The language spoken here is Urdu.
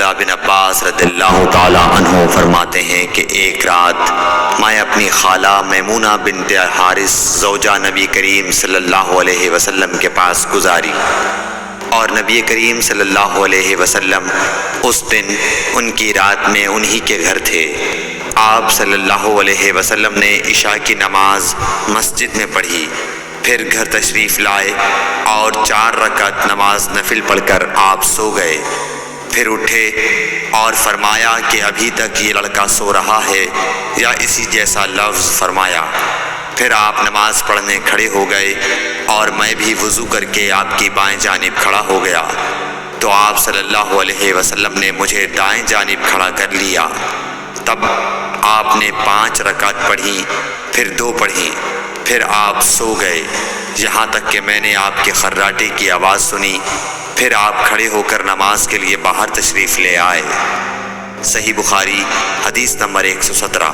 عبداللہ بن عباس رضی اللہ تعالی عنہ فرماتے ہیں کہ ایک رات میں اپنی خالہ میمونہ بنت حارث زوجہ نبی کریم صلی اللہ علیہ وسلم کے پاس گزاری، اور نبی کریم صلی اللہ علیہ وسلم اس دن ان کی رات میں انہی کے گھر تھے۔ آپ صلی اللہ علیہ وسلم نے عشاء کی نماز مسجد میں پڑھی، پھر گھر تشریف لائے اور 4 رکعت نماز نفل پڑھ کر آپ سو گئے۔ پھر اٹھے اور فرمایا کہ ابھی تک یہ لڑکا سو رہا ہے یا اسی جیسا لفظ فرمایا۔ پھر آپ نماز پڑھنے کھڑے ہو گئے اور میں بھی وضو کر کے آپ کی بائیں جانب کھڑا ہو گیا، تو آپ صلی اللہ علیہ وسلم نے مجھے دائیں جانب کھڑا کر لیا۔ تب آپ نے 5 رکعت پڑھی، پھر 2 پڑھی، پھر آپ سو گئے، یہاں تک کہ میں نے آپ کے خراٹے کی آواز سنی۔ پھر آپ کھڑے ہو کر نماز کے لیے باہر تشریف لے آئے۔ صحیح بخاری حدیث نمبر 117۔